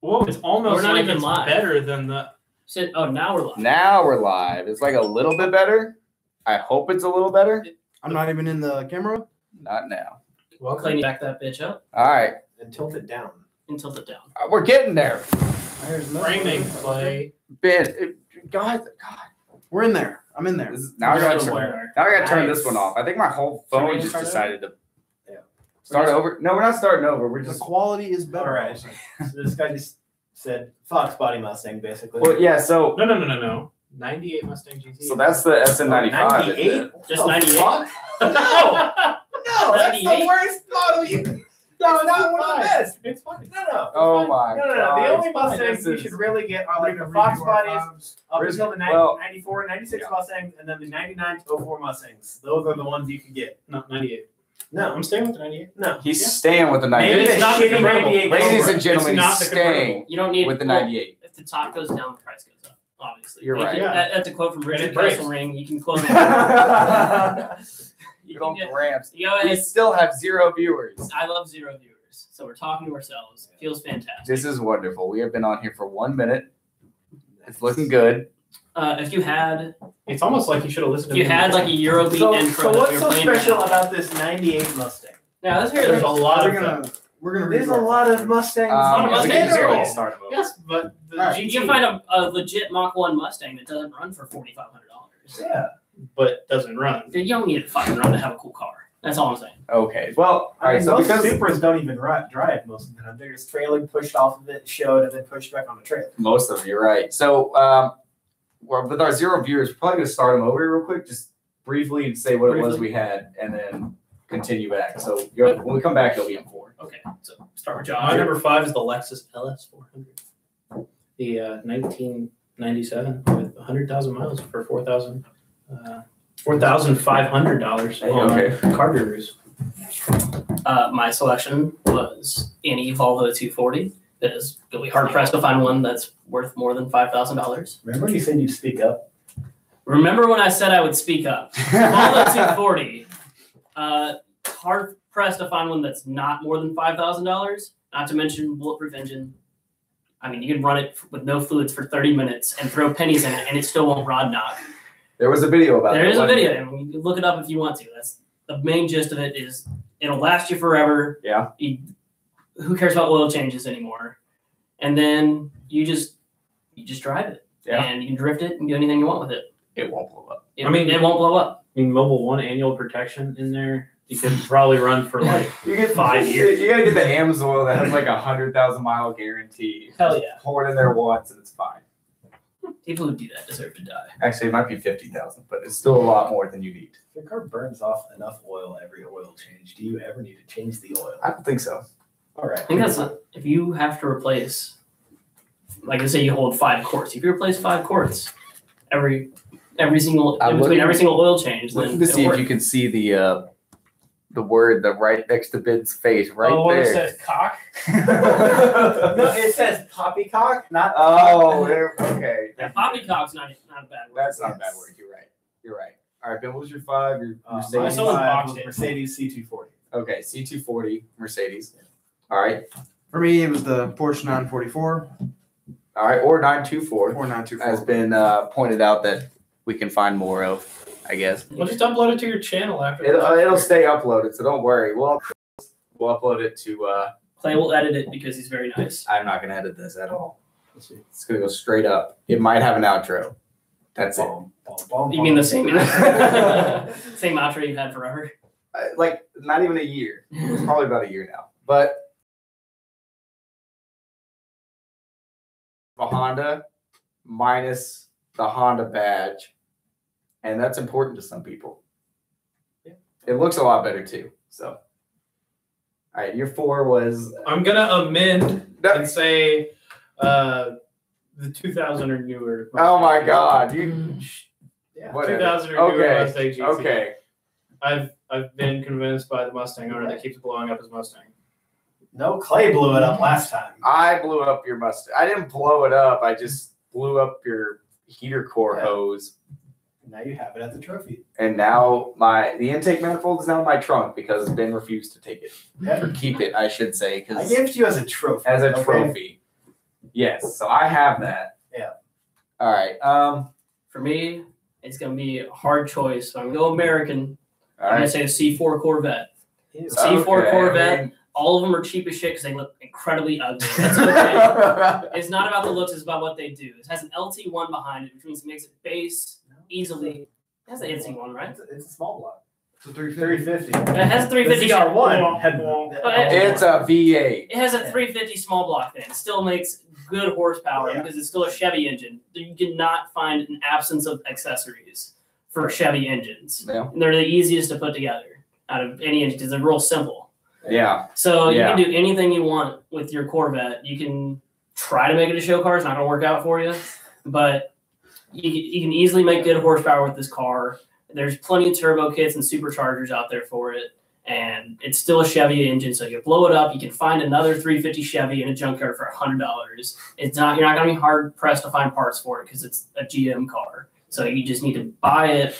Whoa, it's almost We're not like even it's live. better than the. Oh, now we're live. Now we're live. It's like a little bit better. I hope it's a little better. I'm not even in the camera. Not now. Well, Clay, back that bitch up All right. And tilt it down. and tilt it down. We're getting there. There's no Framing play. God. We're in there. I'm in there. Now I gotta Still turn. where? Now I gotta turn Nice. this one off. I think my whole So we're phone gonna just start decided to Yeah. start over. No, we're not starting over. We're The just. quality is better. All right. So this guy just said Fox Body Mustang, basically. Well, yeah. So. No. 98 Mustang GT. So that's the SN95. 98? Just Oh, 98. fuck? no. No, that's the 98. worst model you. No, it's not one of the best. It's fine. No. Oh my No. God. The only It's fine. Mustangs This you is- should really get are like the Fox bodies up until the Well, 94, 96 yeah. Mustangs, and then the 99 to 04 Mustangs. Those are the ones you can get. No, 98. No, I'm staying with the 98. no. He's staying with the Maybe 98. the It's not the shitty convertible. 98. Ladies Cobra. and gentlemen, It's not he's the staying You don't need with the well, 98. If the top goes down, the price goes up. Obviously, You're right. Yeah. That's a quote from Richard it breaks. Kesselring. You can quote. Good old Gramps. You go We ahead. still have 0 viewers. I love 0 viewers, so we're talking to ourselves. Feels fantastic. This is wonderful. We have been on here for 1 minute. It's looking good. If you had It's almost like you should have listened to like a Eurobeat So intro that what's we were so playing special right now. about this 98 Mustang? Now let's hear There's a lot We're of them. gonna There's a lot of Mustangs. Um, in Mustang we can is general. cool. start them over. Yes, but the All right. You GT, can find a legit Mach 1 Mustang that doesn't run for $4,500. Yeah. but doesn't run. You don't need a fucking run to have a cool car. That's all I'm saying. Okay. Well, all I right. mean, So most because Supras don't even drive most of the time. They're just trailing, pushed off of it, showed, and then pushed back on the trailer. most of you, right? So, well, with our 0 viewers, we're probably gonna start them over real quick, just briefly and say what it was we had, and then continue back. So when we come back, you'll be in 4. Okay, so start with My Josh. number 5 is the Lexus LS 400. The 1997 with 100,000 miles for $4,500 on Okay. car gurus. My selection was an Volvo 240. That is really hard pressed to find one that's worth more than $5,000. Remember you said you'd speak up? Remember when I said I would speak up? Volvo 240. Hard pressed to find one that's not more than $5,000. Not to mention bulletproof engine. I mean, you can run it with no fluids for 30 minutes and throw pennies in it, and it still won't rod knock. There was a video about it. There is a wasn't video, there? and you can look it up if you want to. That's the main gist of it. Is it'll last you forever. Yeah. Who cares about oil changes anymore? And then you just drive it, Yeah. and you can drift it and do anything you want with it. It won't blow up. I mean, it won't blow up. I mean, Mobile One annual protection in there. You could probably run for like You get 5 years. You gotta get the AMSOIL that has like 100,000 mile guarantee. Hell yeah. Pour it in there once and it's fine. People who do that deserve to die. Actually, it might be 50,000, but it's still a lot more than you need. If your car burns off enough oil every oil change, do you ever need to change the oil? I don't think so. All right. I think that's if you have to replace, like I say, you hold 5 quarts. If you replace 5 quarts every single I'm in between looking- every single oil change, then Looking to it'll see work. if you can see the word that right next to Ben's face, right Oh, what it there. says cock. No, it says poppycock, not. Oh, there, okay. Yeah, poppycock's not a bad word. That's not a bad word. You're right. You're right. All right, Ben, what was your 5? Your My Mercedes. someone five boxed was it. Mercedes C240. Okay, C240 Mercedes. All right. For me, it was the Porsche 944 All right, or 924 or has 924. been pointed out that we can find more of, I guess. Well, just upload it to your channel after. It'll stay uploaded, so don't worry. We'll upload it to. Clay will edit it because he's very nice. I'm not gonna edit this at all. It's gonna go straight up. It might have an outro. That's it. You mean the same same outro you've had forever? Like not even a year. It's probably about a year now. But a Honda minus the Honda badge, and that's important to some people. It looks a lot better too. So, all right, your 4 was I'm gonna amend that, and say the 2000 or newer. oh my God, you Yeah. whatever. 2000 or newer Okay, Mustang GT. okay. I've been convinced by the Mustang owner that keeps blowing up his Mustang. No, Clay blew it up last time. I blew up your Mustang. I didn't blow it up. I just blew up your heater core Yeah. hose. Now you have it at the trophy. And now the intake manifold is now in my trunk because Ben refused to take it. Yeah. Or keep it, I should say, I because gave it to you as a trophy. as a okay? trophy. Yes. So I have that. Yeah. All right. For me, it's gonna be a hard choice. So I'm gonna go American. All I'm gonna right. say a C4 Corvette. Ew. C4 Okay, Corvette. I mean- All of them are cheap as shit because they look incredibly ugly. That's okay. It's not about the looks; it's about what they do. It has an LT1 behind it, which means it makes it base easily. It has an NC1, right? It's a small block. It's a 350. 350. It has a 350. The ZR1 had It's a V8. It has a 350 small block then. It still makes good horsepower Yeah. because it's still a Chevy engine. You cannot find an absence of accessories for Chevy engines. Yeah. And they're the easiest to put together out of any engine because they're real simple. Yeah. So Yeah. you can do anything you want with your Corvette. You can try to make it a show car. It's not going to work out for you. But you can easily make good horsepower with this car. There's plenty of turbo kits and superchargers out there for it. And it's still a Chevy engine, so you blow it up. You can find another 350 Chevy in a junkyard for $100. It's not you're not going to be hard pressed to find parts for it because it's a GM car. So you just need to buy it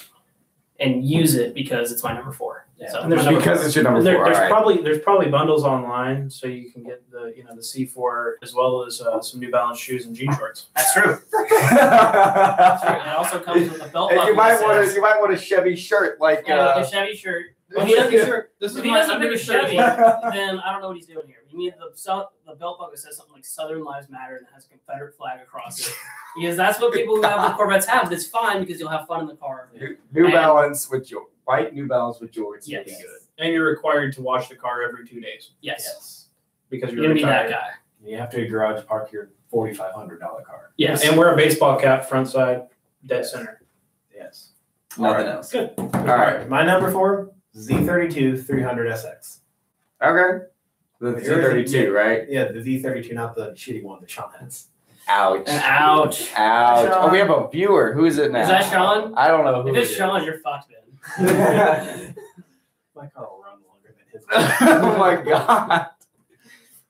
and use it because it's my number 4. Yeah. So And there's my number Because 4. it's your number There- 4. there's All right. probably bundles online, so you can get the the C4 as well as some New Balance shoes and jean shorts. That's true. It also comes with a belt And buckle. you might that says- want a Chevy shirt like a Chevy shirt. If he doesn't, This if he doesn't pick a Chevy, then I don't know what he's doing here. You need the belt buckle that says something like Southern Lives Matter and has a Confederate flag across it. Because that's what people who have the Corvettes have. That's fine because you'll have fun in the car. New And- Balance with your white New Balance with Jorts. Yes. Really good. And you're required to wash the car every 2 days Yes. because You're you're going to be that retired. guy. You have to garage park your $4,500 car. Yes. And wear a baseball cap, front side, dead center. Yes. Nothing All right. else. Good. All right. My number 4, Z32 300 SX. Okay. The Z32, right? Yeah, the Z32, not the shitty one that Sean has. Ouch. And ouch. Ouch. Sean. Oh, we have a viewer. Who is it now? Is that Sean? I don't know who If it it's is. Sean, you're fucked, man. My car will run longer than his. Oh my god.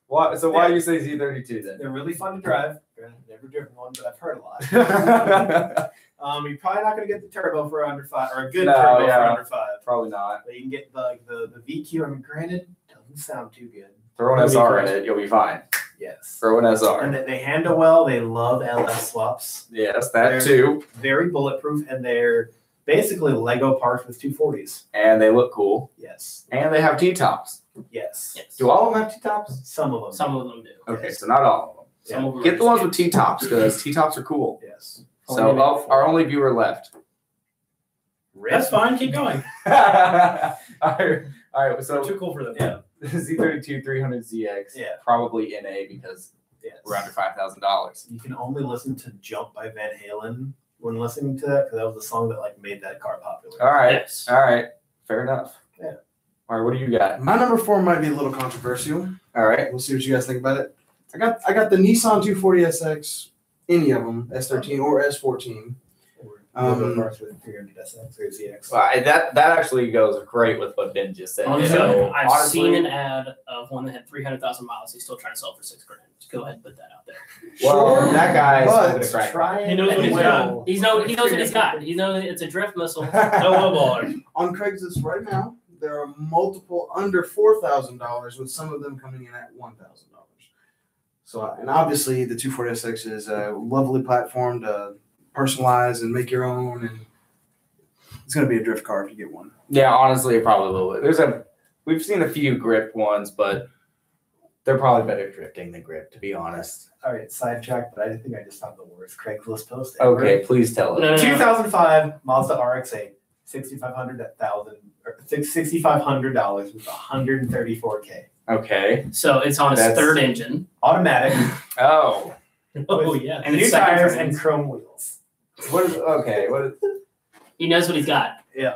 What? So why do you say Z32 then? They're really fun to drive. Never driven one, but I've heard a lot. You're probably not going to get the turbo for under 5, or a good No, turbo yeah. for under 5. Probably not. But you can get the VQ. I mean, granted, doesn't sound too good. Throw an It'll be SR in fine. it, you'll be fine. Yes. Throw an SR. And they handle well. They love LS swaps. Yes, that They're- too. Very bulletproof, and they're basically Lego parts with 240s. And they look cool. Yes. And they have T-tops. Yes. Yes. Do all of them have T-tops? Some of them. Some of them do. Okay, so not all of them. Some of them Get are the ones just- with T-tops because T-tops are cool. Yes. So our only viewer left. That's fine. Keep going. all right. We're So too cool for them. Yeah. Z32 300ZX, Yeah. probably NA because Yes. we're under $5,000. You can only listen to "Jump" by Van Halen when listening to that because that was the song that like made that car popular. All right. Yes. All right. Fair enough. Yeah. All right. What do you got? My number 4 might be a little controversial. All right. We'll see what you guys think about it. I got the Nissan 240SX, any of them, S13 or S14. Lego parts with 300 SX or ZX. Well, that actually goes great with what Ben just said. Honestly, So, I've honestly- seen an ad of one that had 300,000 miles. He's still trying to sell it for $6 grand. Just go ahead and put that out there. Well, Sure, that guy's but smoking a crack. Try He knows what he's got. He knows what he's got. He knows it's a drift missile. No lowballer. On Craigslist right now, there are multiple under $4,000 with some of them coming in at $1,000. So, and obviously the 240SX is a lovely platform to personalize and make your own, and it's going to be a drift car if you get one. Yeah, honestly, it probably will. We've seen a few grip ones, but they're probably better drifting than grip, to be honest. All right, sidetrack, but I think I just found the worst Craigslist post ever. Okay, please tell No, us. no, no. 2005 Mazda RX-8, $6,500 with 134K. Okay. So it's on his That's- third engine. Automatic, Oh. Oh yeah. And new it's second tires gen. and chrome wheels. What is okay? What is He knows what he's got. Yeah.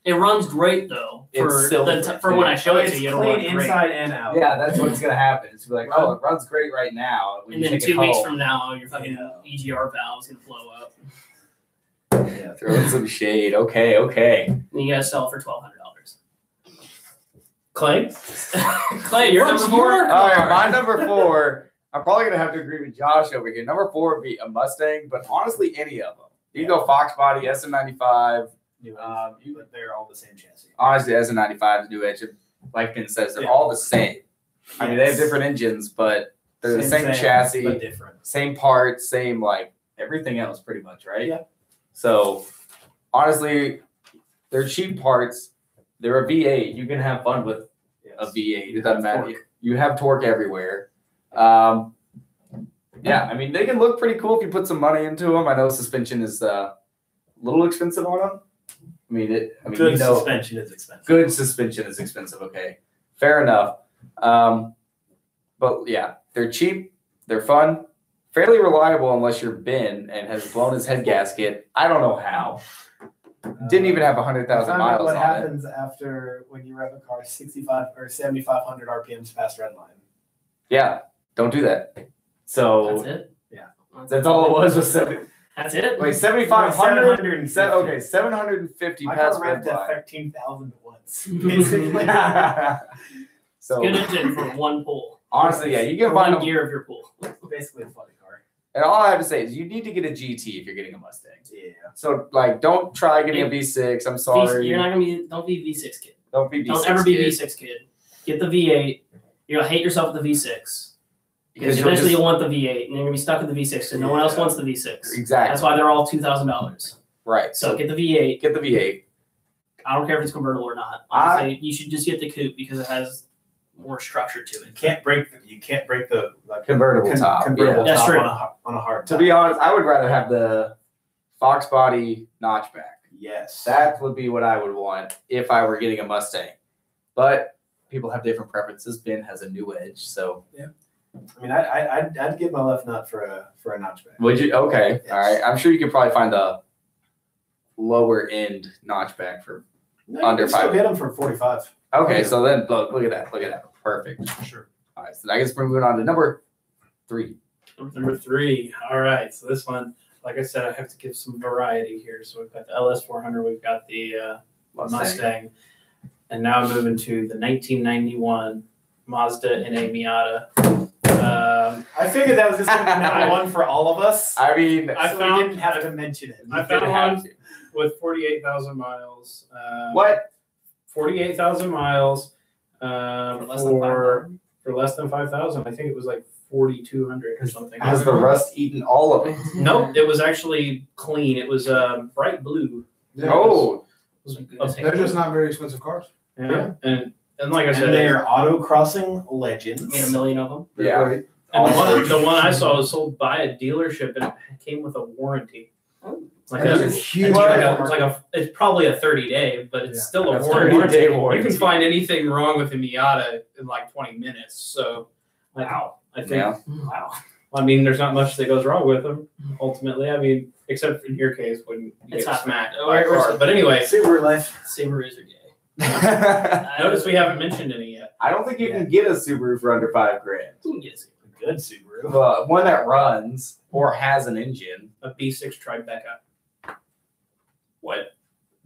It runs great though. It's For silver, for when I show it It's to you, it'll clean run great. inside and out. Yeah, that's what's gonna happen. It's like, oh, it runs great right now. When And you then take it 2 weeks home, from now, your fucking Yeah. EGR valve's gonna blow up. Yeah. throw in some shade. Okay, okay. And you gotta sell it for $1,200. Clay. Clay, you're number 4. All right, my number 4. I'm probably gonna have to agree with Josh over here. Number 4 would be a Mustang, but honestly, any of them. You can go Fox Body, SM95. New You- but they're all the same chassis. Honestly, SM95 is new edge. Like Ben says, they're Yeah. all the same. I mean, they have Yes. different engines, but They're the same but chassis, different. same parts, same like everything else, pretty much, right? Yeah. So honestly, they're cheap parts. They're a V8. You can have fun with a V8. It doesn't matter. You have torque everywhere. Yeah, I mean they can look pretty cool if you put some money into them. I know suspension is a little expensive on them. Good you know, suspension is expensive. good suspension is expensive. Okay, fair enough. But yeah, they're cheap. They're fun. Fairly reliable unless you're Ben and has blown his head gasket. I don't know how. Didn't even have 100,000 Find out miles what on happens after when you rev a car 65 or 7,500 RPMs past red line. it. Yeah, don't do that. So That's it. Yeah. that's all it was 7. That's it. Wait, 7,500. 750. Okay, 750 My past car red revved at line. 13,000 once, basically. So Good engine for one pull. honestly, yeah, you For can find one them. gear of your pull. Basically a funny car. And all I have to say is you need to get a GT if you're getting a Mustang. Yeah. So like, don't try getting a V6. I'm sorry. You're not gonna be. Don't be V6 kid. Don't be V6. Don't ever be kid. V6 kid. Get the V8. You're gonna hate yourself with the V6 because you'll eventually just- you'll want the V8, and you're gonna be stuck with the V6, and no one else wants the V6. Exactly. That's why they're all $2,000. Right. So get the V8. Get the V8. I don't care if it's convertible or not. Honestly, you should just get the coupe because it has more structure to You it. can't break the like, Convertible top. convertible yeah. That's top true. on a hard To top. be honest, I would rather have the Fox body notchback. Yes. That would be what I would want if I were getting a Mustang. But people have different preferences. Ben has a new edge, so I mean, I'd give my left nut for a notchback. would you? Okay, Yes. all right. I'm sure you could probably find a lower end notchback for. No, Under you can still 5. get them for 45. Okay, Yeah. so then look at that. Look at that. Perfect. Sure. All right, so I guess we're moving on to number 3. Number 3. All right. So this one, like I said, I have to give some variety here. So we've got the LS400, we've got the Mustang, and now I'm moving to the 1991 Mazda NA Miata. I figured that was just going to be number one for all of us. I mean, I so found- we didn't have to mention it. I found one with 48,000 miles. what? 48,000 miles For less than for less than 5,000. I think it was like 4,200 or something. Has the rust eaten all of it? Nope, it was actually clean. It was bright blue. Yeah, Oh, It was they're just not very expensive cars. yeah. And like I And said, they are autocrossing legends. Made a million of them. yeah. Right. and the one I saw was sold by a dealership and it came with a warranty. Like That a, is a huge. it's probably a 30-day, but it's Yeah. still a That's warranty. 30-day You warranty. can find anything wrong with the Miata in like 20 minutes. So, like, I think, Yeah. wow. I mean, there's not much that goes wrong with them, ultimately. I mean, except in your case when you It's get not smacked bad. by a car. But anyway, Subaru life. Subarus are gay. notice we haven't mentioned any yet. I don't think you can get a Subaru for under $5,000. You can get a Subaru. A good Subaru. But one that runs or has an engine. A B6 Tribeca. What?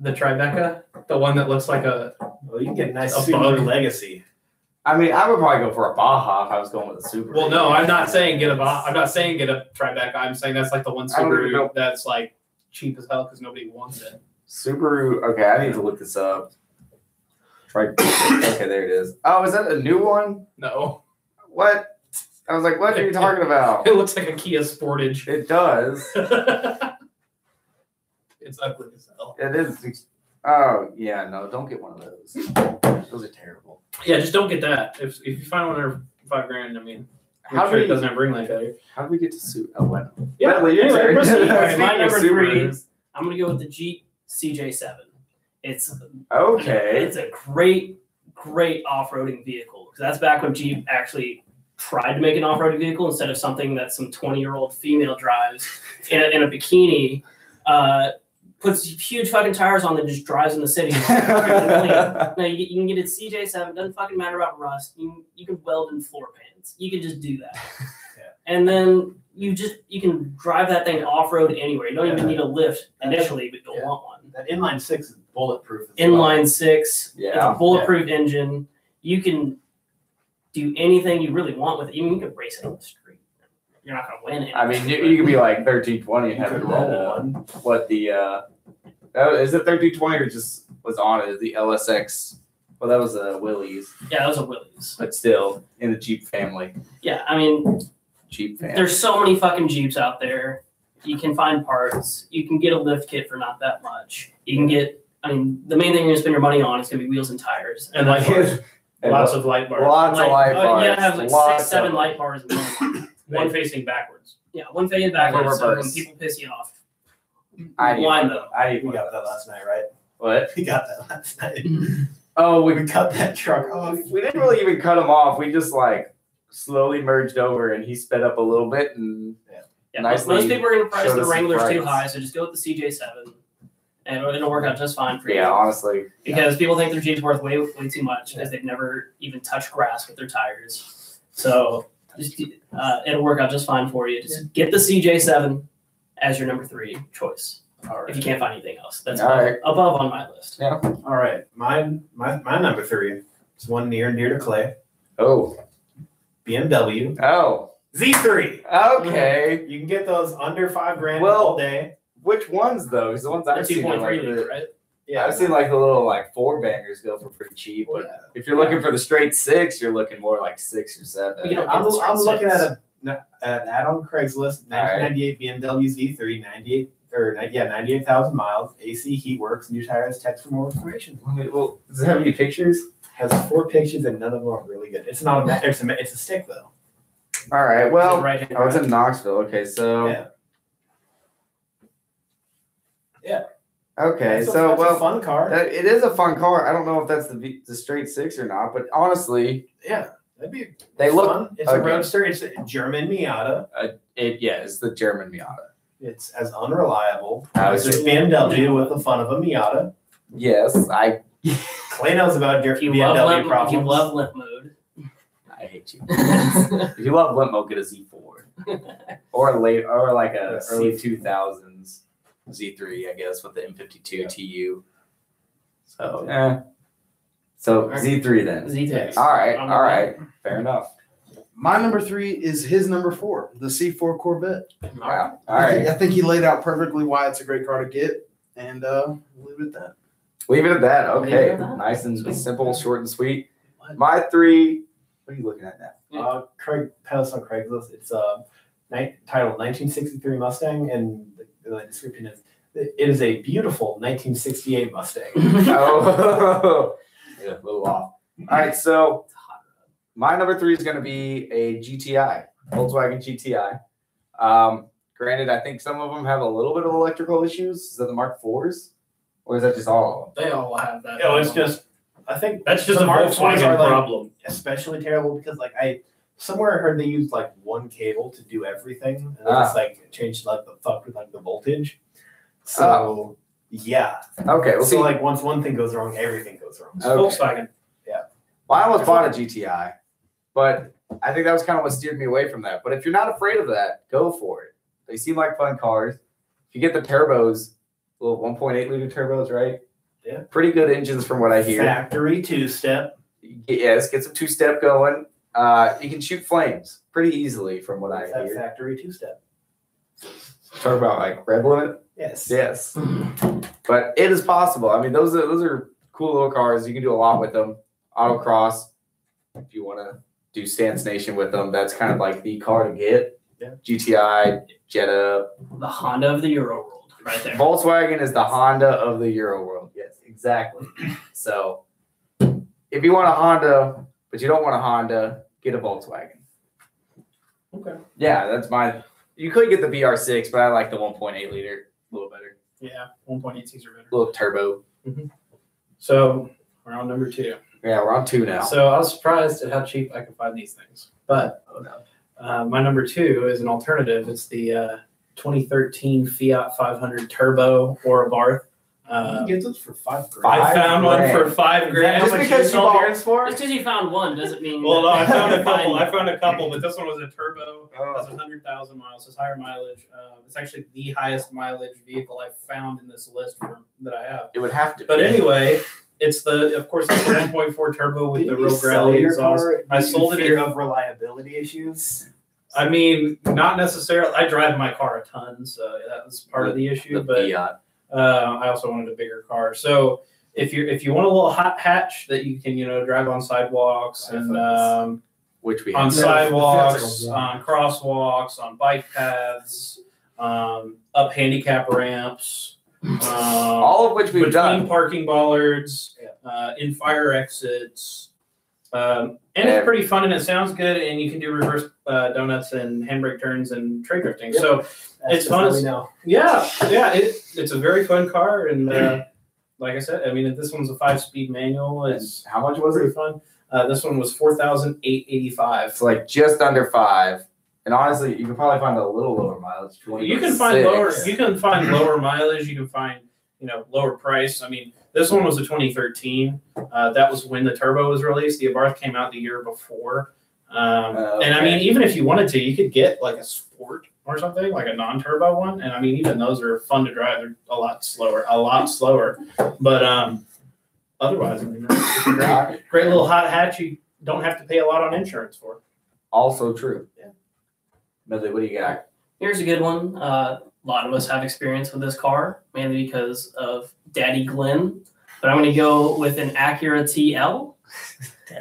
The Tribeca? The one that looks like a. Well, you can get a nice A Subaru bug. Legacy. I mean, I would probably go for a Baja if I was going with a Subaru. Well, no, I'm not saying get a. I'm not saying get a Tribeca. I'm saying that's like the one I don't even know. Subaru that's like cheap as hell because nobody wants it. Subaru. Okay, I need to look this up. Okay, there it is. Oh, is that a new one? No, What? I was like, what are you talking about? it looks like a Kia Sportage. It does. It's ugly as hell. It is. Oh, yeah, no, don't get one of those. Those are terrible. Yeah, just don't get that. If you find one under $5,000, I mean, How make sure do it doesn't have ring light failure. How do we get to Subaru? Oh, what? Yeah, Bentley, your anyway, turn. proceed. My Speaking of number 3. Subarus. I'm gonna go with the Jeep CJ7. It's Okay. It's a great off-roading vehicle because that's back when Jeep actually tried to make an off-roading vehicle instead of something that some 20-year-old female drives in a bikini. Puts huge fucking tires on and just drives in the city. No, you can get a CJ7. Doesn't fucking matter about rust. You can weld in floor pans. You can just do that. Yeah. And then you can drive that thing off road anywhere. You don't even need a lift initially, but you'll Yeah. want one. That inline 6 is bulletproof. as well. Inline 6. It's Yeah. a bulletproof engine. You can do anything you really want with it. Even you can race it on the street. You're not gonna win it. I mean, you could be like 1320 and You have could it roll roll. one. What the is it 1320 or just was on it? The LSX Well, that was a Willys, Yeah, that was a Willys. but still in the Jeep family. Yeah, I mean, Jeep family. there's so many fucking Jeeps out there. You can find parts. You can get a lift kit for not that much. You can get, I mean, the main thing you're gonna spend your money on is gonna be wheels and tires. And like lots of light bars. Lots of light You bars. gotta have like Lots 6, 7 of light bars. One facing backwards. Yeah, one faded backwards, so when Reverse. people piss you off. I need Why one. though? I need We one got of that those. last night, right? What? We got that last night. Oh, We cut that truck Oh, off. we didn't really even cut him off. We just like slowly merged over, and he sped up a little bit. And Yeah, Nicely most people are gonna price showed the us some Wranglers too price. high, so just go with the CJ7, and it'll work out just fine for you. yeah, honestly, Because people think their Jeep's worth way too much because they've never even touched grass with their tires. So just, it'll work out just fine for you. Just get the CJ7 as your number 3 choice. All If you can't find anything else, that's All right. above on my list. All right. My number 3 is one near and dear to Clay. oh, BMW oh, Z3. okay. You can get those under $5,000 Well, all day. Which ones though? Because the ones They're I've seen, 2.3 are like liter, the, right? Yeah, I've seen like the little like 4-bangers go for pretty cheap. Well, But if you're looking for the straight 6, you're looking more like 6 or 7. You know, I'm looking Six. at an ad on Craigslist, 1998 BMW Z3, 98,000 miles, AC, heat works, new tires. Text for more information. Well, does it have any pictures? Has 4 pictures and none of them are really good. It's not a it's a stick though. All right. Well, Right hand oh, it's drive. in Knoxville. Okay, so Yeah. okay, That's so that's well, a fun car. it is a fun car. I don't know if that's the straight 6 or not, but honestly, Yeah, that'd be they look. fun. It's okay. a roadster. It's a German Miata. It's the German Miata. It's as unreliable I as was this BMW with the fun of a Miata. Yes, I Clay knows about If you BMW love limp, problems. if you love limp mode. hate you. If you love limp, get a Z4 or like a early 2000s Z3, I guess, with the M52 TU. So so Z3 then. Z3. All right, fair enough. My number 3 is his number 4, the C4 Corvette. Wow. All right. I think he laid out perfectly why it's a great car to get, and we'll leave it at that. Leave it at that. Leave it Okay. at that. Nice and simple, short and sweet. My 3. What are you looking at now? Craig post on Craigslist. It's titled 1963 Mustang, and the description is it is a beautiful 1968 Mustang. Oh, yeah, a little off. All right, so my number 3 is going to be a GTI, Volkswagen GTI. Granted, I think some of them have a little bit of electrical issues. Is that the Mark IVs, or is that just all of them? They all have that. No, it's just I think That's just the a Mark IVs Volkswagen are, like, problem. especially terrible because like I somewhere I heard they used like one cable to do everything, and then it's like changed like the fuck with like the voltage. So yeah, Okay, well, so see, like once one thing goes wrong, everything goes wrong. It's Okay. Volkswagen. well, I almost bought a GTI, but I think that was kind of what steered me away from that. But if you're not afraid of that, go for it. They seem like fun cars. If you get the turbos, little 1.8 liter turbos, right? Yeah. Pretty good engines from what I hear. Factory 2-step. Yes, get some 2-step going. You can shoot flames pretty easily from what I That hear. factory 2-step. Talk about like red limit. Yes. Yes, but it is possible. I mean, those are cool little cars. You can do a lot with them. Autocross, if you want to do Stance Nation with them, that's kind of like the car to get. Yeah. GTI, Jetta, The Honda of the Euro world, right there. Volkswagen is the Honda of the Euro world. Yes, exactly. So, if you want a Honda, but you don't want a Honda, get a Volkswagen. Okay. Yeah, that's my. You could get the VR6, but I like the 1.8 liter a little better. Yeah, 1.8Ts are better. A little turbo. So we're on number 2. Yeah, we're on 2 now. So I was surprised at how cheap I could find these things. But my number 2 is an alternative. It's the 2013 Fiat 500 Turbo or Abarth. You get those for $5,000. I found one for $5 grand. Just because you sold bought- yours for? Just because you found one doesn't mean. Well, no, I found a couple. Fine. I found a couple, but this one was a turbo. Oh. It's 100,000 miles. It's higher mileage. It's actually the highest mileage vehicle I've found in this list that I have. It would have to. But anyway, it's of course, it's the 1.4 turbo with the real gravelly exhaust. I sold it. fear of reliability issues. I mean, not necessarily. I drive my car a ton, so that was part of the issue. the But Fiat. I also wanted a bigger car. So if you want a little hot hatch that you can drive on sidewalks and Which we on have. sidewalks, on crosswalks, on bike paths, up handicap ramps. All of which we've between done. parking bollards, in fire exits, and it's pretty fun and it sounds good. And you can do reverse donuts and handbrake turns and trade drifting. Yep. So it's fun. Yeah. It's a very fun car, and like I said, I mean, this one's a 5-speed manual. It's How much was pretty it? fun. This one was $4,885. It's like just under 5. And honestly, you can probably find a little lower mileage. If you You can find lower. You can find lower mileage. You can find lower price. I mean, this one was a 2013. That was when the turbo was released. The Abarth came out the year before. And I mean, even if you wanted to, you could get like a sport or something, like a non-turbo one. And I mean, even those are fun to drive. They're a lot slower. But otherwise, I mean, it's a great little hot hatch. You don't have to pay a lot on insurance for. Also true. Yeah. Millie, what do you got? Here's a good one. A lot of us have experience with this car, mainly because of Daddy Glenn. But I'm going to go with an Acura TL.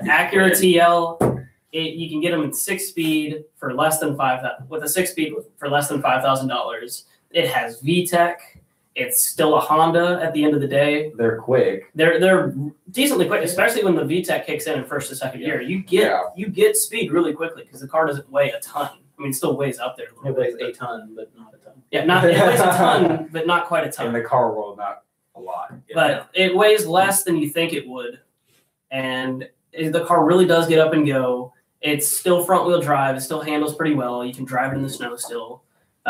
Acura TL, you can get them in 6-speed for less than $5,000. With a 6-speed for less than $5,000. It has VTEC. It's still a Honda at the end of the day. They're quick. They're decently quick, especially when the VTEC kicks in first or second year. You get speed really quickly because the car doesn't weigh a ton. I mean, it still weighs up there a little It weighs bit. a ton, but not a ton. Yeah, it weighs a ton, but not quite a ton. In the car world, not a lot. But it weighs less than you think it would, and the car really does get up and go. It's still front-wheel drive. It still handles pretty well. You can drive it in the snow still.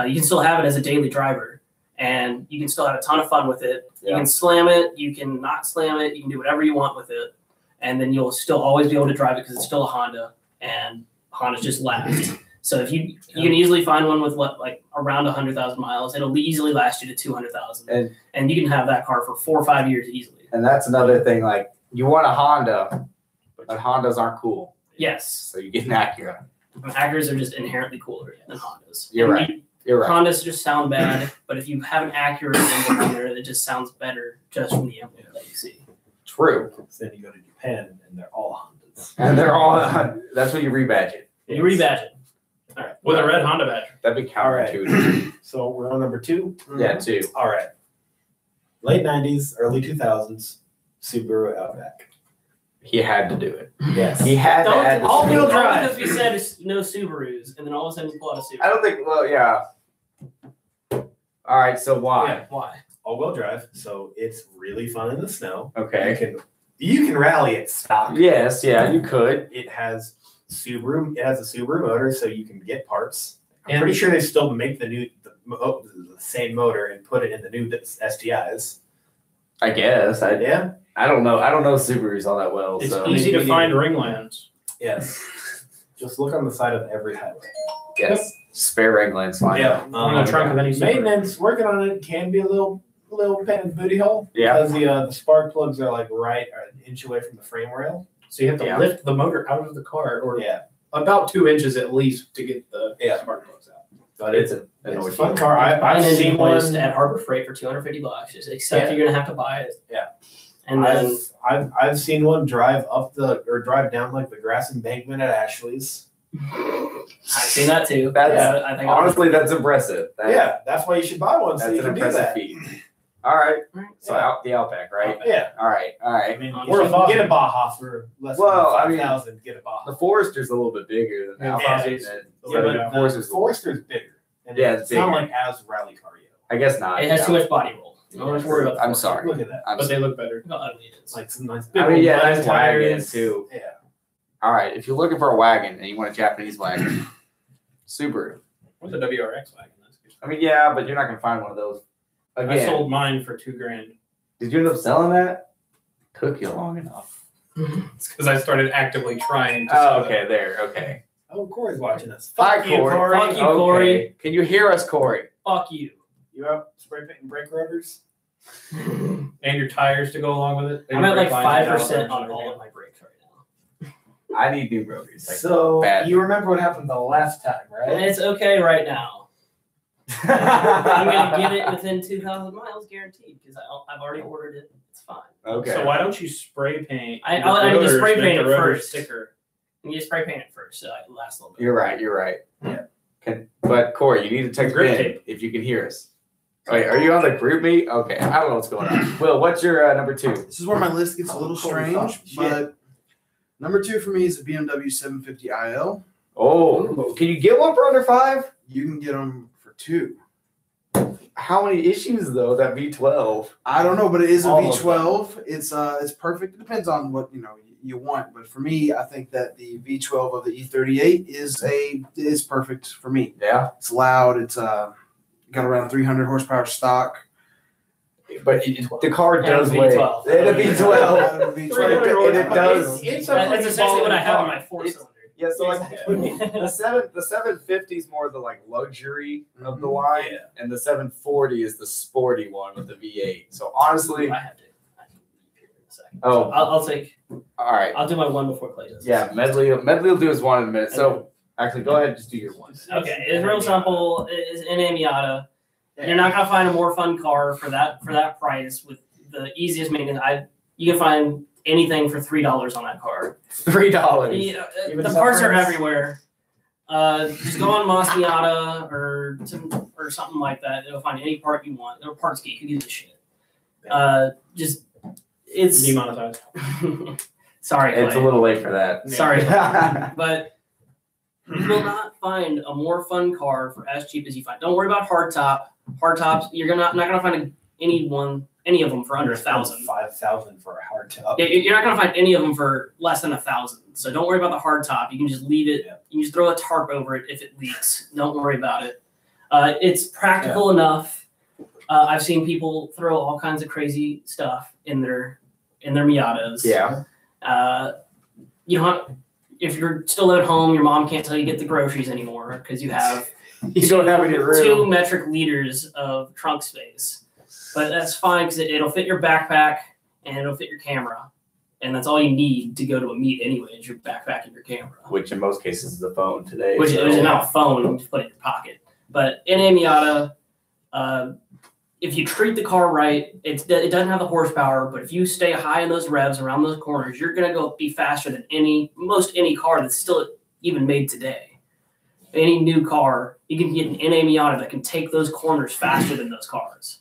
You can still have it as a daily driver, and you can still have a ton of fun with it. Yeah. You can slam it. You can not slam it. You can do whatever you want with it, and then you'll still always be able to drive it because it's still a Honda, and Honda's just last. So if you can easily find one with like around 100,000 miles, it'll easily last you to 200,000, and you can have that car for 4 or 5 years easily. And that's another thing. Like, you want a Honda, but Hondas aren't cool. Yes, So you get an Acura. Acuras are just inherently cooler than Hondas. You're And right. You're right. Hondas just sound bad, but if you have an Acura emblem on there, it just sounds better just from the emblem that you see. True. So then you go to Japan and they're all Hondas. And they're all, that's what you rebadge it. You rebadge it. All right. With a red Honda badge. That'd be All right. counterintuitive. So we're on number 2. Yeah, too. All right. Late 90s, early 2000s, Subaru Outback. He had to do it. Yes. He had to add the All-wheel Subaru. drive. Because we said no Subarus, and then all of a sudden you pull out a Subaru. I don't think, well, yeah. All right, so why? Yeah, why? All-wheel drive, so it's really fun in the snow. Okay. You can rally it stock. Yes, yeah, you could. It has a Subaru motor, so you can get parts. I'm And- pretty sure they still make the same motor and put it in the new STIs. I guess. Yeah. I don't know. I don't know Subarus all that well. It's So easy to find ringlands. Yes. Just look on the side of every highway. yes, spare Ringland's fine. Yeah. On the trunk of any Subaru. Maintenance, working on it can be a little pain in the booty hole. Yeah. Because the spark plugs are like right or an inch away from the frame rail. So you have to Yeah. lift the motor out of the car, or Yeah. about 2 inches at least to get the Yeah. spark plugs out. But it's a Annoying. fun car. Buy I've an engine seen hoist one. at Harbor Freight for $250. Just accept Yeah. you're gonna have to buy it. Yeah. And then I've seen one drive drive down like the grass embankment at Ashley's. I've seen that too. That's- Yeah, I think Honestly, that's impressive. Yeah, that's why you should buy one so That's you an can do impressive that. feat. All right. So Yeah. out the Outback, right? Yeah. All right. All I right. mean, Or if a you can get a Baja for less Well, I than mean, 5,000, get a Baja. The Forester's a little bit bigger than the Yeah, Outback. it's- and Yeah, but the Forester's, Forster's bigger. And Yeah, it's it's not bigger. like as rally car yet. I guess not. it has yeah. too much body roll. Don't have to worry about the I'm force. sorry. Look at that. I'm But they look better. Look how ugly it is. It's like some nice I mean, yeah, button nice wagon tires. too. Yeah. All right. If you're looking for a wagon and you want a Japanese wagon, Subaru. What's a WRX wagon? That's good. I mean, yeah, but you're not gonna find one of those. I Again, sold mine for $2,000. did you end up selling that? Took you long enough. It's because I started actively trying to Oh, sell okay, there, okay. Oh, Corey's watching us. Hi, Fuck you, Corey. Fuck you, Okay. Corey. Can you hear us, Corey? Fuck you. You have spray paint and brake rotors? it. And your tires to go along with it. I'm at like Brake lines and 5% calipers on and all everything. of my brakes right now. I need new rotors. Like, So bad. you remember what happened the last time, And right? it's okay right now. I'm gonna get it within 2,000 miles guaranteed because I've already ordered it. It's fine. Okay. So why don't you spray paint? I the need to rotors, spray make paint the it rotors first. Sticker. You need to spray paint it first, so it lasts a little bit. You're right. Yeah. But Corey, you need to text Grip in tape. if you can hear us. Wait, are you on the group meet? Okay, I don't know what's going on. Will, what's your number 2? This is where my list gets a little Holy fuck, strange, shit. but number 2 for me is a BMW 750 IL. Oh, can you get one for under 5? You can get them for 2. How many issues though? That V12. I don't know, but it is a All of V12. It's perfect. It depends on what you want, but for me, I think that the V12 of the E38 is perfect for me. Yeah, It's loud. It's got around 300 horsepower stock. but the car does And a weigh. V12. And a V12. And a V12. And it does. It's That's essentially what I have in my It's- 4-cylinder. Yeah, so like Exactly. the 750 is more the like luxury of the line, Yeah. and the 740 is the sporty one with the V8. So honestly, I have to. I can leave here in a second. Oh. I'll take. all right, I'll do my one before Clay does. yeah, Medley will do his one in a minute. So actually, go ahead, and just do your one. Okay, it's real simple. It's an Miata. You're not gonna find a more fun car for that price with the easiest maintenance. You can find anything for $3 on that car. $3. Even The parts are suffers. everywhere. Just go on Moss Miata or something like that. You'll find any part you want. Or Parts Geek, who gives a shit. Just it's Demonetized. sorry, It's a Clay. little late for that. Sorry, but you will not find a more fun car for as cheap as you find. Don't worry about hardtop. Hardtops, you're not gonna find any of them for under 1,000. 5,000 for a hard top. Yeah, you're not gonna find any of them for less than 1,000. So don't worry about the hardtop. You can just leave it. Yeah. You can just throw a tarp over it if it leaks. Don't worry about it. It's practical enough. I've seen people throw all kinds of crazy stuff in their Miatas. Yeah. You don't. If you're still at home, your mom can't tell you to get the groceries anymore because you have You don't have any 2 room. metric liters of trunk space. But that's fine because it'll fit your backpack and it'll fit your camera. And that's all you need to go to a meet anyway, is your backpack and your camera. Which in most cases is the phone today. Which so- is now a phone to put in your pocket. But in a Miata, if you treat the car right, it doesn't have the horsepower, but if you stay high in those revs around those corners, you're gonna go be faster than most any car that's still even made today. Any new car, you can get an NA Miata that can take those corners faster than those cars.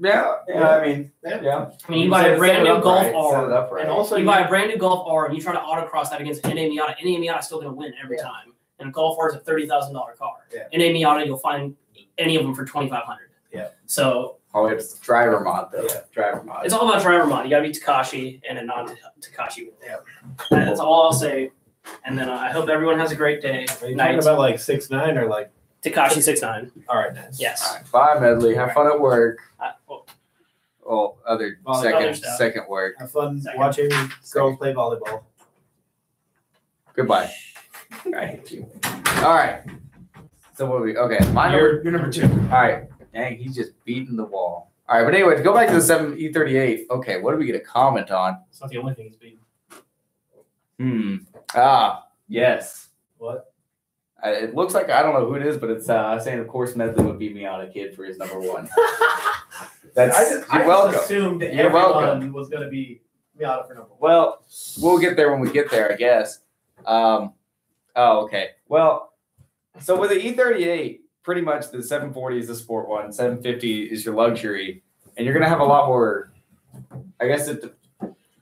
Yeah, I mean, yeah. I mean, you buy a brand new Golf R, R. And also, you buy a brand new Golf R, and you try to autocross that against an NA Miata. NA Miata is still going to win every time. And a Golf R is a $30,000 car. Yeah. NA Miata, you'll find any of them for $2,500. Yeah. So Oh, it's driver mod though. Yeah. Driver mod. it's all about driver mod. You got to be Takashi and a non-Takashi. Yeah. That's all I'll say. And then I hope everyone has a great day. Are you Night. talking about like 6'9" or like? Takashi 69. All right, nice. Yes. All right, bye, Medley. Have fun at work. Well, Oh, other Other stuff. second work. Have fun Second. watching girls play volleyball. Goodbye. I hate you. All right. So what are we? Okay, my number. You're number 2. All right. Dang, he's just beating the wall. All right, but anyway, to go back to the 7E38. Okay, what do we get a comment on? It's not the only thing he's beating. Yes. What? It looks like I don't know who it is, but it's saying of course Medley would beat me on a kid for his number 1. That's I you're welcome. assumed You're everyone welcome. was going to be Miata for number 1. Well, we'll get there when we get there, I guess. Oh, okay. Well, so with the E38, pretty much the 740 is the sport one, 750 is your luxury, and you're gonna have a lot more. I guess the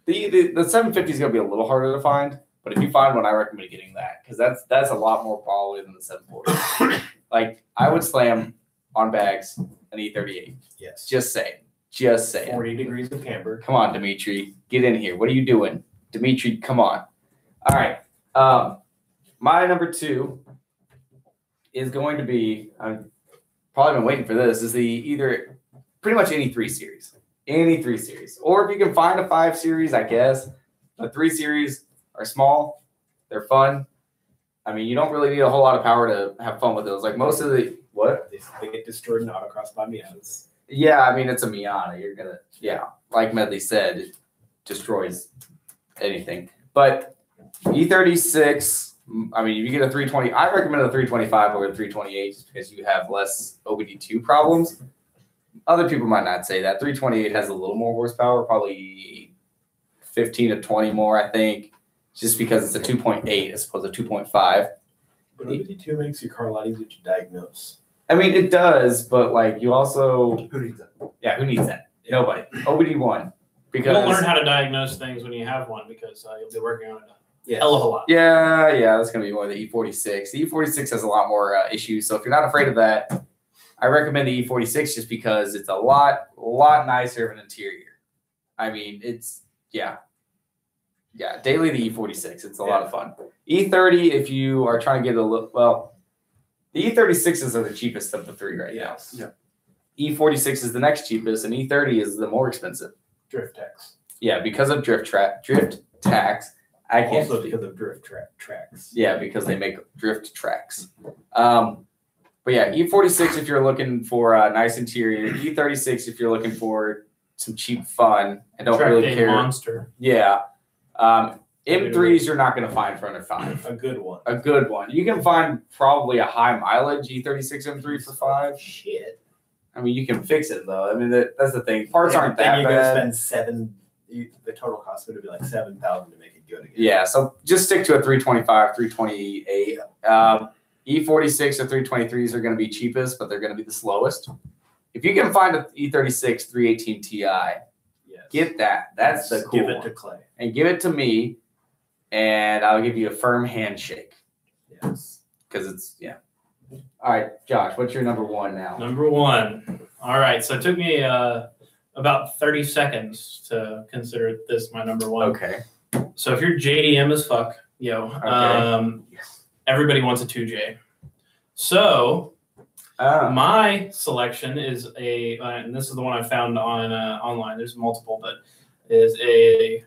750 is gonna be a little harder to find, but if you find one, I recommend getting that because that's a lot more quality than the 740. Like I would slam on bags an E38. Yes. Just saying. 40 degrees of camber. Come on, Dimitri, get in here. What are you doing, Dimitri? Come on. All right. My number 2 is going to be. I've probably been waiting for this. Is the either pretty much any 3 series, or if you can find a 5 series, I guess. The 3 series are small, they're fun. I mean, you don't really need a whole lot of power to have fun with those. Like most of the what? They get destroyed in autocross by Miatas. Yeah, I mean it's a Miata. You're gonna like Medley said, it destroys anything. But E36, I mean, if you get a 320, I recommend a 325 over a 328 just because you have less OBD2 problems. Other people might not say that. 328 has a little more horsepower, probably 15 to 20 more, I think, just because it's a 2.8 as opposed to 2.5. But OBD2 makes your car a lot easier to diagnose. I mean, it does, but like you also, Who needs that? yeah, who needs that? Nobody. OBD1. Because You'll learn how to diagnose things when you have one because you'll be working on it Yeah. a hell of a lot. yeah, that's gonna be more the E46. The E46 has a lot more issues, so if you're not afraid of that, I recommend the E46 just because it's a lot nicer of an interior. I mean, it's daily the E46. It's a lot of fun. E30, if you are trying to get a little, well, the E36s are the cheapest of the three right now. Yeah. E46 is the next cheapest, and E30 is the more expensive. Drift tax. Yeah, because of drift tax. I can't. Also because of drift tracks. Yeah, because they make drift tracks. But yeah, E46 if you're looking for a nice interior. E36 if you're looking for some cheap fun and don't Track really day care. monster. Yeah. M3s you're not going to find for under 5. A good one. A good one. You can find probably a high mileage E36 M3 for 5. Shit. I mean, you can fix it though. I mean, that's the thing. Parts aren't Then that you're bad. gonna spend the total cost is gonna be like $7,000 to make it good again. Yeah, so just stick to a 325, 328. E46 or 323s are going to be cheapest, but they're going to be the slowest. If you can find an E36 318 Ti, Yes. get that. That's the cool Give it one. to Clay. And give it to me, and I'll give you a firm handshake Yes. because it's All right, Josh, what's your number one now? Number one. All right. So it took me about 30 seconds to consider this my number one. Okay. So if you're JDM as fuck, everybody wants a 2J. So my selection is and this is the one I found on online. There's multiple, but is a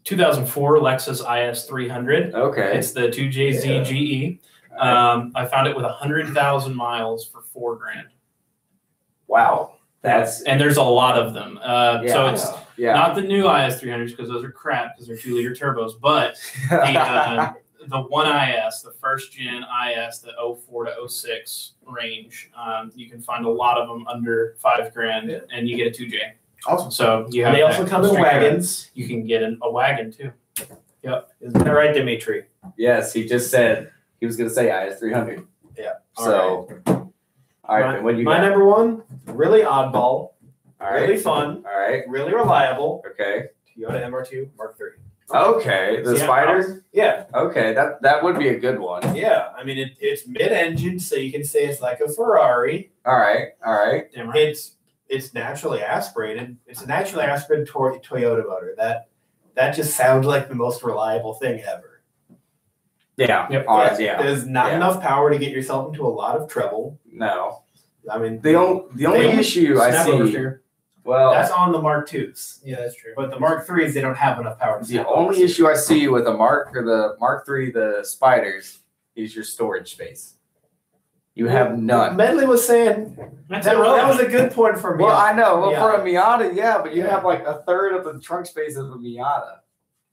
2004 Lexus IS 300. Okay. It's the 2JZ GE. I found it with 100,000 miles for $4,000. Wow. And there's a lot of them. So it's not the new IS 300s because those are crap because they're 2-liter turbos, but the one IS, the first gen IS, the 04 to 06 range, you can find a lot of them under $5,000, and you get a 2J. Awesome. So you have. And they also come in wagons. You can get a wagon too. Yep. Isn't that right, Dimitri? Yes, he just said he was going to say IS 300. Yeah. So, all right, what do you My got? number one, really oddball, All right. really fun, All right. really reliable. Okay. Toyota MR2 Mark III. Okay. The Yeah. Spider? Yeah, Okay, that would be a good one. yeah. I mean, it's mid-engine, so you can say it's like a Ferrari. All right. All right. Damn right. It's naturally aspirated. It's a naturally aspirated Toyota motor. That just sounds like the most reliable thing ever. Yeah. Yep. Yeah. There's not Yeah. enough power to get yourself into a lot of trouble. No. I mean, The only issue I Snap see. oversteer. Well, that's on the Mark IIs. Yeah, that's true. But the Mark IIIs, they don't have enough power to the snap only oversteer. issue I see with the Mark III, the Spiders, is your storage space. You have none. Medley was saying That's that irrelevant. was a good point for me. Well, I know. Well, for a Miata. Miata, yeah, but you Yeah. have like a third of the trunk space of a Miata.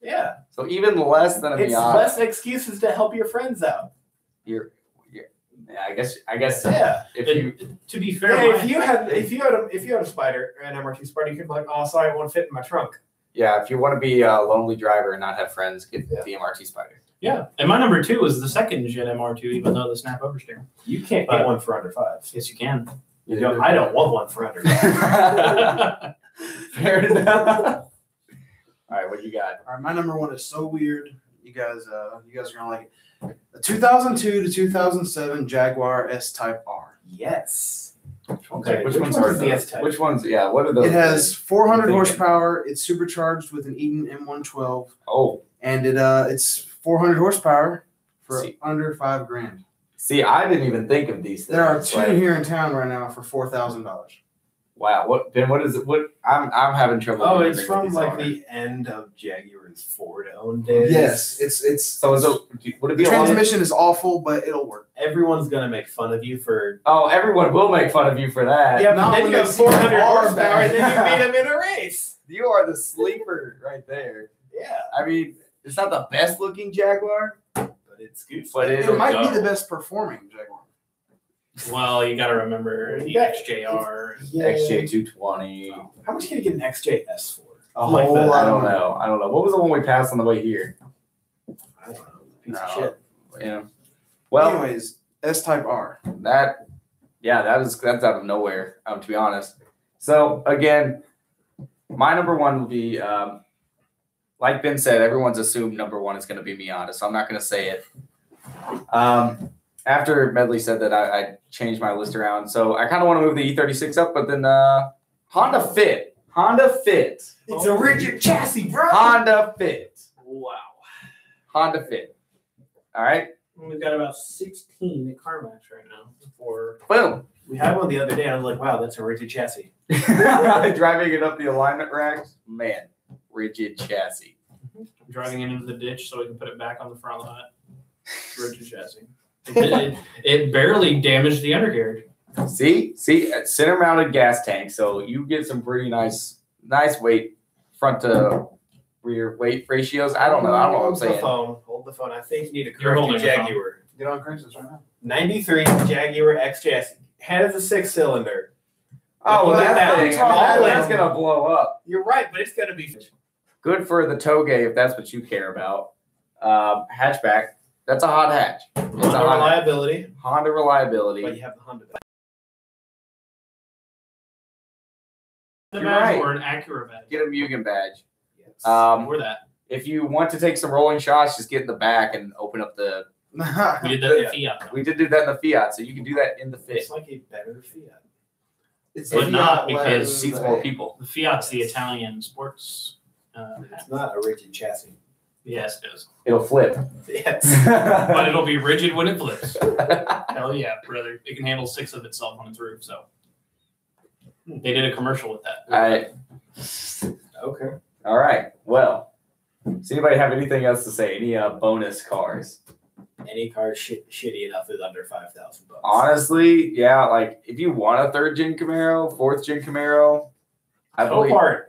Yeah, So even less than a it's Miata. less excuses to help your friends out. Yeah, I guess so. Yeah. If you To be fair, Hey, if you had a Spider, an MR2 Spider, you could be like, oh, sorry, it won't fit in my trunk. if you want to be a lonely driver and not have friends, get Yeah. the MRT Spider. yeah, and my number two was the second gen MR2, even though the snap oversteer. You can't But- get one for under five. Yes, you can. I don't want one for under five. Fair enough. All right, what you got? All right, my number one is so weird. You guys are gonna like it. A 2002 to 2007 Jaguar S-Type R. Yes. Okay, which one's ones are the those? S-Type? Which ones? Yeah, what are those? It has 400 Thinking. horsepower. It's supercharged with an Eaton M112, Oh, and it's 400 horsepower for See. under $5,000. see, I didn't even think of these things. There are two Like, here in town right now for $4,000. wow, what? Ben, what is it? What? I'm having trouble. Oh, it's remembering from what like these the end of Jaguar's Ford-owned days. Yes, it's So is it? Would it be the a long? transmission is awful, but it'll work. Everyone's gonna make fun of you for. Oh, everyone will make fun of you for that. Yeah, not but then when you they have see 400 the R horsepower, and then you back. beat him in a race. You are the sleeper right there. Yeah, I mean, it's not the best looking Jaguar, but it's goose. but It it'll might go. be the best performing Jaguar. Well, you got to remember the Yeah. XJR. Yeah. XJ220. How much can you get an XJS for? A Like whole that. lot. I don't know. I don't know. What was the one we passed on the way here? I don't know. Piece No. of shit. Yeah. Well, Anyways, S-Type R. that's out of nowhere. To be honest. So again, my number one will be like Ben said. Everyone's assumed number one is going to be Miata, so I'm not going to say it. After Medley said that, I changed my list around. So I kind of want to move the E36 up, but then Honda Fit. It's a rigid chassis, bro. Honda Fit. Wow. Honda Fit. All right. We've got about 16 at CarMax right now. Boom. We had one the other day. I was like, wow, that's a rigid chassis. Driving it up the alignment racks, man, rigid chassis. Driving it into the ditch so we can put it back on the front lot. Rigid chassis. It barely damaged the undercarriage. See, center mounted gas tank, so you get some pretty nice weight front to rear weight ratios. I don't know what I'm saying. Hold the phone. I think you need a You're correct holding the phone. Jaguar. Get on Craigslist right now. 93 Jaguar X chassis. Head is a 6-cylinder. Oh, well, Look at that that. thing, All that's in. gonna blow up. You're right, but it's gonna be Good for the toge if that's what you care about. Hatchback, that's a hot hatch. It's a Honda hot reliability, Honda reliability. but you have the Honda. The You're badge right. or an Acura badge. Get a Mugen badge. Yes. Or that. If you want to take some rolling shots, just get in the back and open up the. We did that in Fiat. We did do that in the Fiat, so you can do that in the Fit. It's like a better Fiat. It's But the not Fiat because It lens seats that- more people. The Fiat's the Italian sports. It's not a rigid chassis. Yes, it is. It'll flip. Yes. But it'll be rigid when it flips. Hell yeah, brother. It can handle 6 of itself on its roof, so. They did a commercial with that. Okay. All right. Well, does anybody have anything else to say? Any bonus cars? Any car shitty enough is under $5,000. Honestly, yeah. Like if you want a 3rd gen Camaro, 4th gen Camaro, I believe Copart.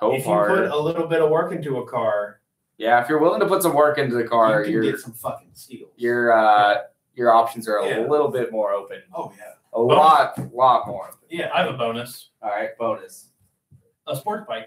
If you put Copart. a little bit of work into a car, Yeah, if you're willing to put some work into the car, you can get some fucking steals. your options are Yeah. a little bit more open. Oh yeah. A lot more open. Yeah. I have a bonus. All right, bonus. A sports bike.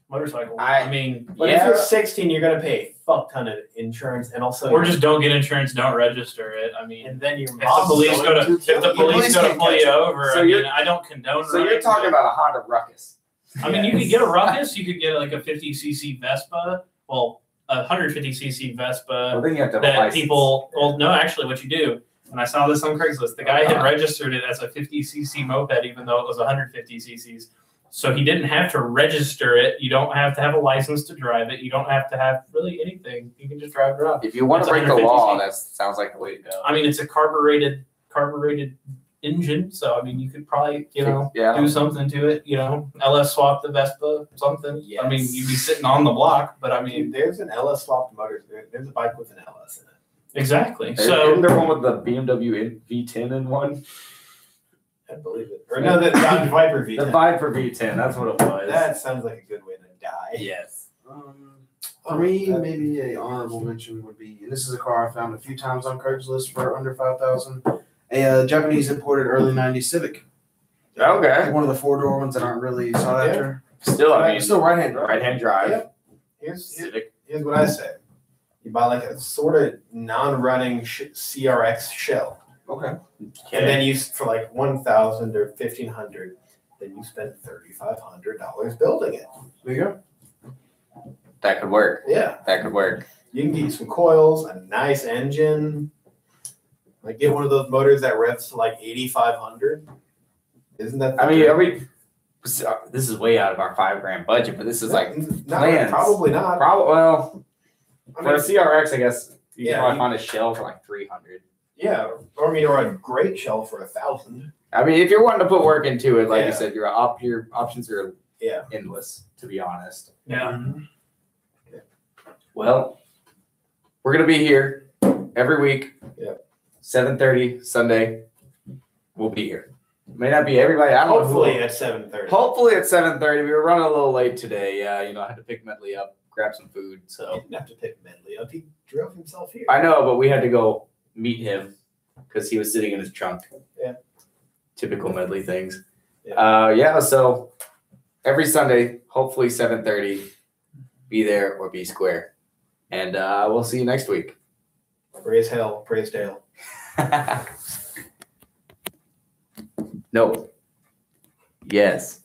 Motorcycle. I- I mean, But Yeah. if you're 16, you're gonna pay a fuck ton of insurance, and also or just don't get insurance, don't register it. I mean, and then your if the mom's police go going to if the police go to pull you over, So I mean, you're- I don't condone. So you're running, talking but- about a Honda Ruckus. I mean, you could get a Ruckus. You could get like a 50cc Vespa. Well, a 150cc Vespa. Well, then you have to have a That license. people. Well, no, actually, what you do. And I saw this on Craigslist. The guy had registered it as a 50cc moped, even though it was 150 cc's. So he didn't have to register it. You don't have to have a license to drive it. You don't have to have really anything. You can just drive it around. If you want It's to break the 150 law, feet. that sounds like the way to go. I mean, it's a carbureted engine, so I mean, you could probably Yeah. do something to it. LS swap the Vespa, something. Yes. I mean, you'd be sitting on the block, but I mean, Dude, there's an LS swapped motor. There's a bike with an LS in it. exactly. Isn't So there one with the BMW V10 in one? I believe it. Or no, the Dodge Viper V10. The Viper V10, that's what it was. That sounds like a good way to die. Yes. For me, maybe a honorable mention would be, and this is a car I found a few times on Craigslist for under 5,000. A Japanese imported early '90s Civic. Okay. Like one of the 4-door ones that aren't really sought after. Still, I mean, Still right-hand drive. right-hand drive. Yep. Here's Civic. what I say. You buy like a sort of non-running CRX shell, Okay. and then you for like 1,000 or 1,500, then you spend $3,500 building it. There you go. That could work. Yeah, That could work. you can get you some coils, a nice engine. Like get one of those motors that revs to like 8,500. Isn't that? I mean, this is way out of our $5,000 budget, but this is like no, plans. probably not. well, I for a mean, CRX, I guess you Yeah, can probably you- find a shell for like 300. yeah, or a great shell for 1,000. I mean, if you're wanting to put work into it, like Yeah. you said, your options are Yeah. endless, to be honest. yeah, Well, we're gonna be here every week. Yeah. 7:30 Sunday. We'll be here. May not be everybody. I don't know. Hopefully who- at 7:30. Hopefully at 7:30. We were running a little late today. I had to pick Medley up, grab some food. He So didn't have to pick Medley up. He drove himself here. I know, but we had to go meet him because he was sitting in his trunk. Yeah. Typical Medley things. Yeah. So every Sunday, hopefully 7:30, be there or be square. And we'll see you next week. Praise hell, praise Dale. No. Yes.